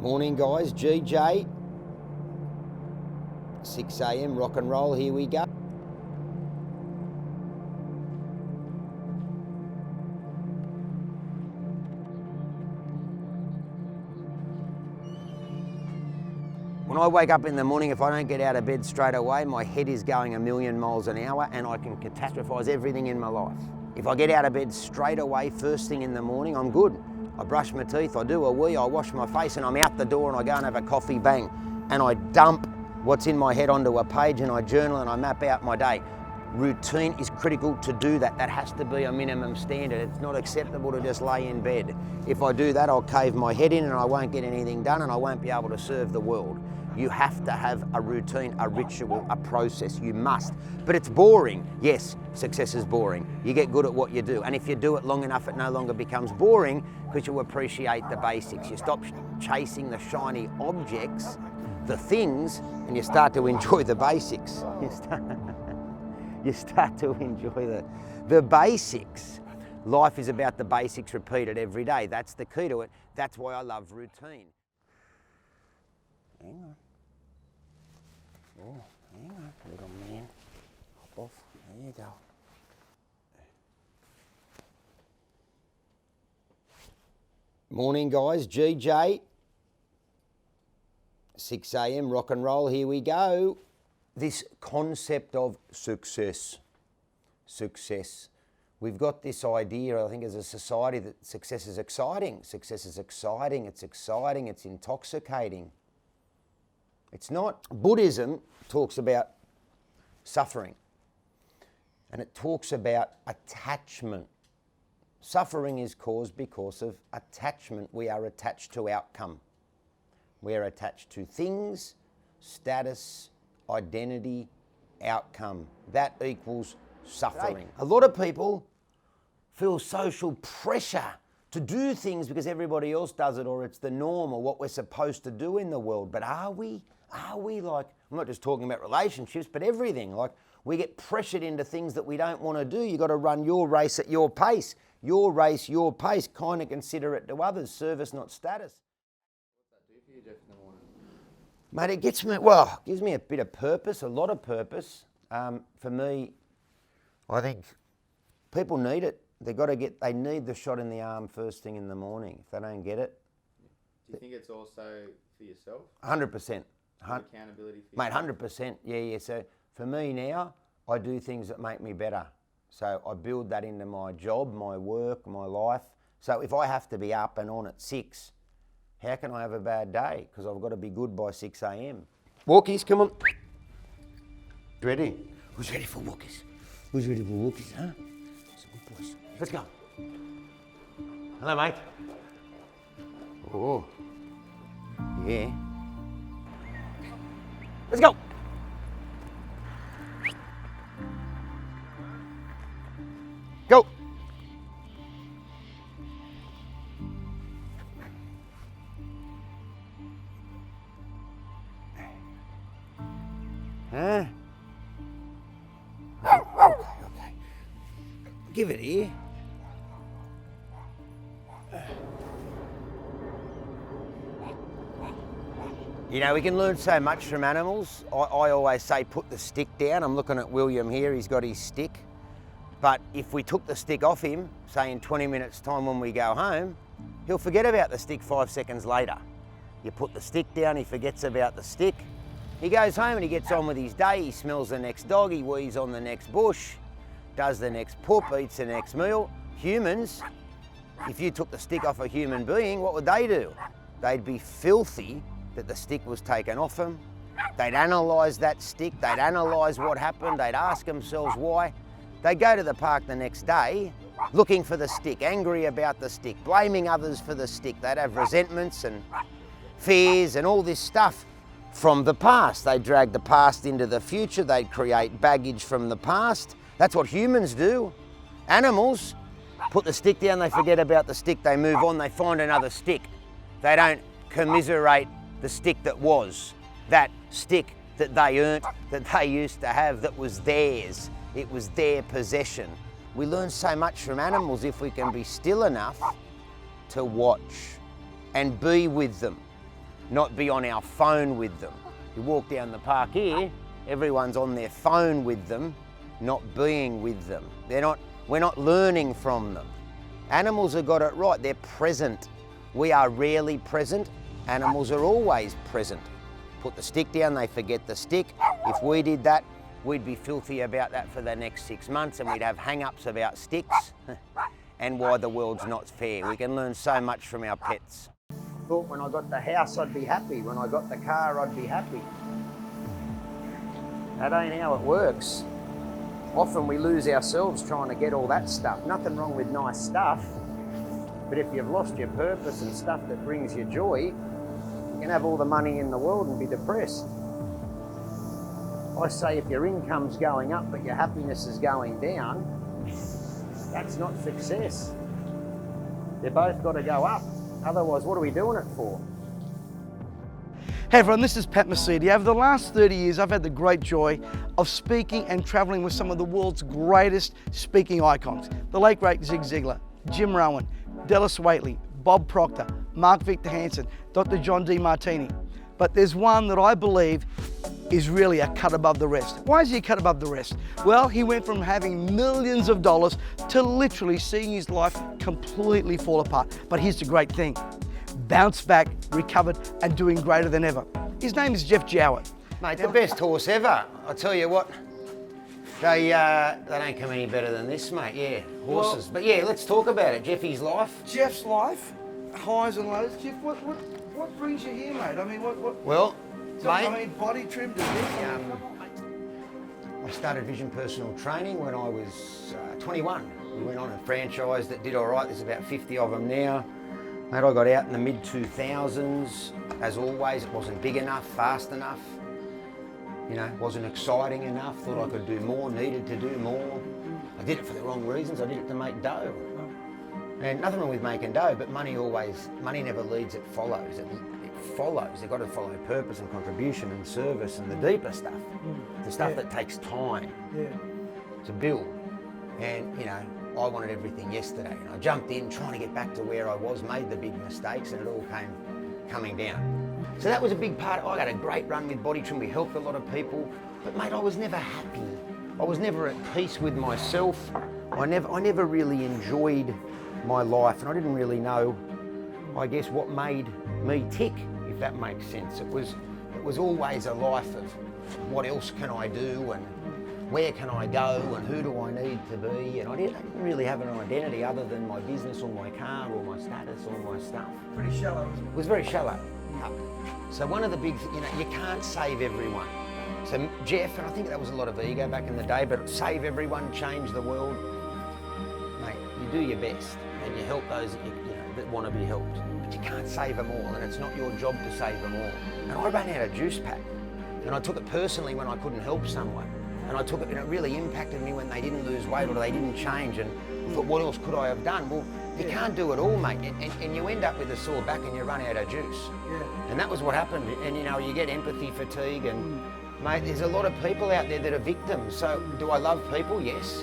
Morning guys, GJ, 6 a.m, rock and roll, here we go. When I wake up in the morning, if I don't get out of bed straight away, my head is going a million miles an hour and I can catastrophize everything in my life. If I get out of bed straight away, first thing in the morning, I'm good. I brush my teeth, I do a wee, I wash my face and I'm out the door and I go and have a coffee, bang. And I dump what's in my head onto a page and I journal and I map out my day. Routine is critical to do that. That has to be a minimum standard. It's not acceptable to just lay in bed. If I do that, I'll cave my head in and I won't get anything done and I won't be able to serve the world. You have to have a routine, a ritual, a process. You must. But it's boring. Yes, success is boring. You get good at what you do. And if you do it long enough, it no longer becomes boring because you appreciate the basics. You stop chasing the shiny objects, the things, and you start to enjoy the basics. You start to enjoy the basics. Life is about the basics repeated every day. That's the key to it. That's why I love routine. Hang on. Oh, hang on, little man. Hop off. There you go. Morning guys, GJ. 6 a.m, rock and roll, here we go. This concept of success. Success. We've got this idea, I think, as a society that success is exciting. Success is exciting, it's intoxicating. It's not. Buddhism talks about suffering and it talks about attachment. Suffering is caused because of attachment. We are attached to outcome. We are attached to things, status, identity, outcome. That equals suffering. A lot of people feel social pressure to do things because everybody else does it or it's the norm or what we're supposed to do in the world. But are we? Are we like, I'm not just talking about relationships, but everything. Like we get pressured into things that we don't want to do. You've got to run your race at your pace. Your race, your pace. Kind of consider it to others. Service, not status. What's that do for you, Geoff, in the morning? Mate, it gets me, well, gives me a bit of purpose, a lot of purpose. For me, I think people need it. They need the shot in the arm first thing in the morning. If they don't get it. Do you think it's also for yourself? 100%. Accountability for Mate, yourself? 100%. Yeah. So for me now, I do things that make me better. So I build that into my job, my work, my life. So if I have to be up and on at 6, how can I have a bad day? Because I've got to be good by 6 a.m. Walkies, come on. Ready? Who's ready for walkies? Who's ready for walkies, huh? Some good boys. Let's go. Hello, mate. Oh, yeah. Let's go. Go. Huh? Okay. Give it here. You know, we can learn so much from animals. I always say put the stick down. I'm looking at William here, he's got his stick. But if we took the stick off him, say in 20 minutes time when we go home, he'll forget about the stick 5 seconds later. You put the stick down, he forgets about the stick. He goes home and he gets on with his day, he smells the next dog, he wees on the next bush, does the next poop, eats the next meal. Humans, if you took the stick off a human being, what would they do? They'd be filthy that the stick was taken off them. They'd analyse that stick, they'd analyse what happened, they'd ask themselves why. They'd go to the park the next day looking for the stick, angry about the stick, blaming others for the stick. They'd have resentments and fears and all this stuff from the past. They'd drag the past into the future, they'd create baggage from the past. That's what humans do. Animals put the stick down, they forget about the stick, they move on, they find another stick. They don't commiserate the stick that was, that stick that they earned, that they used to have, that was theirs. It was their possession. We learn so much from animals if we can be still enough to watch and be with them. not be on our phone with them. You walk down the park here, everyone's on their phone with them, not being with them. We're not learning from them. Animals have got it right, they're present. We are rarely present, animals are always present. Put the stick down, they forget the stick. If we did that, we'd be filthy about that for the next 6 months, and we'd have hang-ups about sticks and why the world's not fair. We can learn so much from our pets. Thought when I got the house I'd be happy, when I got the car I'd be happy. That ain't how it works. Often we lose ourselves trying to get all that stuff. Nothing wrong with nice stuff, but if you've lost your purpose and stuff that brings you joy, you can have all the money in the world and be depressed. I say if your income's going up but your happiness is going down, that's not success. They've both got to go up. Otherwise, what are we doing it for? Hey everyone, this is Pat Mesiti. Over the last 30 years, I've had the great joy of speaking and traveling with some of the world's greatest speaking icons. The late great Zig Ziglar, Jim Rowan, Dallas Waitley, Bob Proctor, Mark Victor Hansen, Dr. John D. Martini. But there's one that I believe is really a cut above the rest. Why is he a cut above the rest? Well, he went from having millions of dollars to literally seeing his life completely fall apart. But here's the great thing. Bounced back, recovered, and doing greater than ever. His name is Geoff Jowett. Mate, the best horse ever. I tell you what, they don't come any better than this, mate. Yeah, horses. Well, but yeah, let's talk about it. Jeffy's life. Jeff's life, highs and lows. Jeff, what brings you here, mate? I mean, Well, mate. I mean, body trim to this. I started Vision Personal Training when I was 21. We went on a franchise that did all right. There's about 50 of them now. Mate, I got out in the mid-2000s. As always, it wasn't big enough, fast enough. You know, wasn't exciting enough. Thought I could do more, needed to do more. I did it for the wrong reasons. I did it to make dough. And nothing wrong with making dough, but money never leads, it follows. It follows. They've got to follow purpose and contribution and service and the deeper stuff. The stuff that takes time to build. And, you know, I wanted everything yesterday. And I jumped in trying to get back to where I was, made the big mistakes, and it all came coming down. So that was a big part. I had a great run with Body Trim. We helped a lot of people. But mate, I was never happy. I was never at peace with myself. I never really enjoyed my life, and I didn't really know, I guess, what made me tick, if that makes sense. It was always a life of what else can I do, and where can I go, and who do I need to be, and I didn't really have an identity other than my business or my car or my status or my stuff. Pretty shallow. It was very shallow. So one of the big, you can't save everyone. So Jeff, and I think that was a lot of ego back in the day, but save everyone, change the world. Mate, you do your best and you help those that want to be helped. But you can't save them all, and it's not your job to save them all. And I ran out of juice, Pat, and I took it personally when I couldn't help someone. And I took it, and it really impacted me when they didn't lose weight or they didn't change, and I thought, what else could I have done? Well, you can't do it all, mate, and you end up with a sore back and you run out of juice. And that was what happened, and you know, you get empathy fatigue, and mate, there's a lot of people out there that are victims. So do I love people? Yes.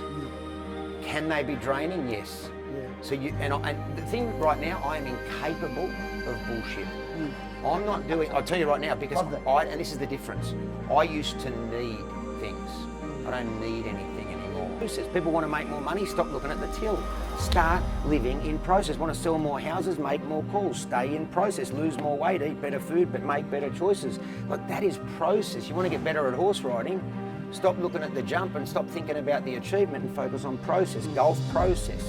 Can they be draining? Yes. So and the thing right now, I am incapable of bullshit. I'm not doing, I'll tell you right now, because and this is the difference, I used to need things. I don't need anything anymore. People want to make more money, stop looking at the till. Start living in process. Want to sell more houses, make more calls, stay in process, lose more weight, eat better food, but make better choices. Look, that is process. You want to get better at horse riding, stop looking at the jump and stop thinking about the achievement and focus on process. Golf process.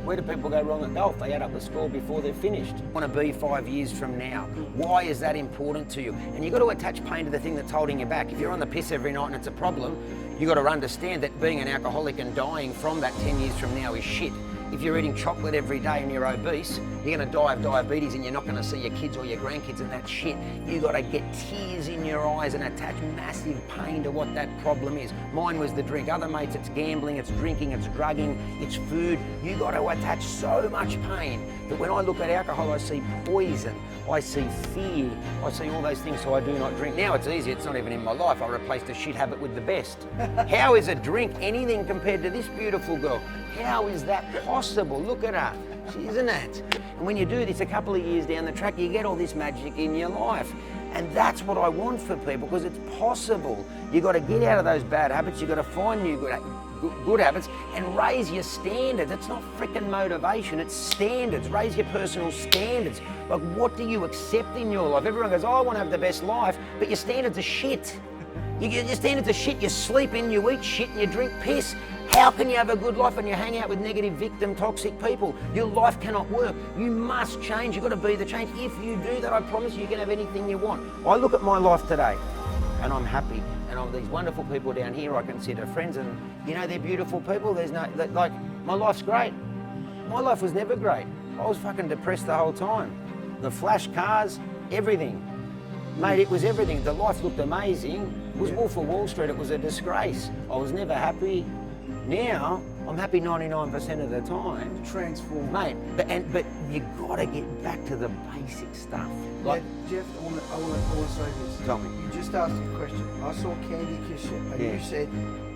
Where do people go wrong at golf? They add up the score before they're finished. Want to be 5 years from now. Why is that important to you? And you've got to attach pain to the thing that's holding you back. If you're on the piss every night and it's a problem, you've got to understand that being an alcoholic and dying from that 10 years from now is shit. If you're eating chocolate every day and you're obese, you're going to die of diabetes and you're not going to see your kids or your grandkids, and that's shit. You've got to get tears in your eyes and attach massive pain to what that problem is. Mine was the drink. Other mates, it's gambling, it's drinking, it's drugging, it's food. You've got to attach so much pain that when I look at alcohol, I see poison, I see fear, I see all those things, so I do not drink. Now it's easy, it's not even in my life. I replaced a shit habit with the best. How is a drink anything compared to this beautiful girl? How is that possible? impossible. Look at her, isn't it? And when you do this a couple of years down the track, you get all this magic in your life. And that's what I want for people, because it's possible. You got to get out of those bad habits. You got to find new good habits and raise your standards. It's not freaking motivation, it's standards. Raise your personal standards. Like, what do you accept in your life? Everyone goes, oh, I want to have the best life, but your standards are shit. Your standards are shit. You sleep in, you eat shit, and you drink piss. How can you have a good life when you hang out with negative, victim, toxic people? Your life cannot work. You must change. You've got to be the change. If you do that, I promise you can have anything you want. I look at my life today, and I'm happy. And I'm these wonderful people down here I consider friends, and you know, they're beautiful people. There's no, like, my life's great. My life was never great. I was fucking depressed the whole time. The flash cars, everything. Mate, it was everything. The life looked amazing. It was Wolf of Wall Street. It was a disgrace. I was never happy. Now, I'm happy 99% of the time. Transform. Mate, but you gotta get back to the basic stuff. Like, Geoff, I want to say this. Tell me. You just asked a question. I saw Candy kiss you, and you said,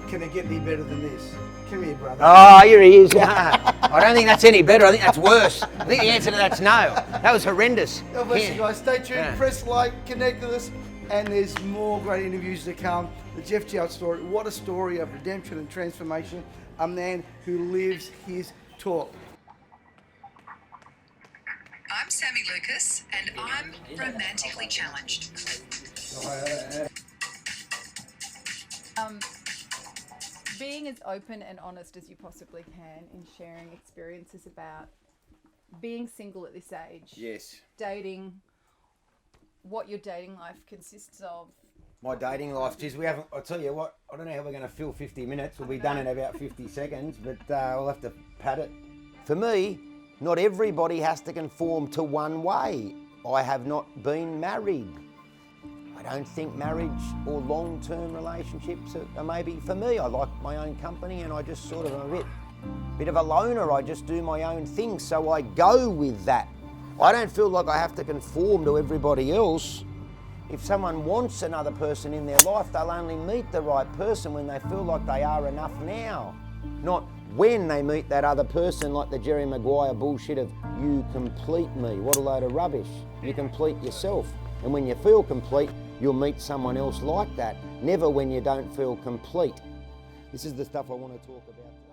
can it get any better than this? Come here, brother. Oh, here he is. I don't think that's any better. I think that's worse. I think the answer to that's no. That was horrendous. God bless you guys. Stay tuned. Press like, connect with us, and there's more great interviews to come. The Geoff Jowett story. What a story of redemption and transformation. A man who lives his talk. I'm Sami Lukis, and I'm romantically challenged. Being as open and honest as you possibly can in sharing experiences about being single at this age. Yes. Dating, what your dating life consists of. My dating life, geez, we haven't, I'll tell you what, I don't know how we're going to fill 50 minutes. We'll be done in about 50 seconds, but we'll have to pad it. For me, not everybody has to conform to one way. I have not been married. I don't think marriage or long-term relationships are maybe, for me, I like my own company, and I just sort of am a bit of a loner. I just do my own thing, so I go with that. I don't feel like I have to conform to everybody else. If someone wants another person in their life, they'll only meet the right person when they feel like they are enough now. Not when they meet that other person, like the Jerry Maguire bullshit of, you complete me. What a load of rubbish. You complete yourself. And when you feel complete, you'll meet someone else like that. Never when you don't feel complete. This is the stuff I want to talk about today.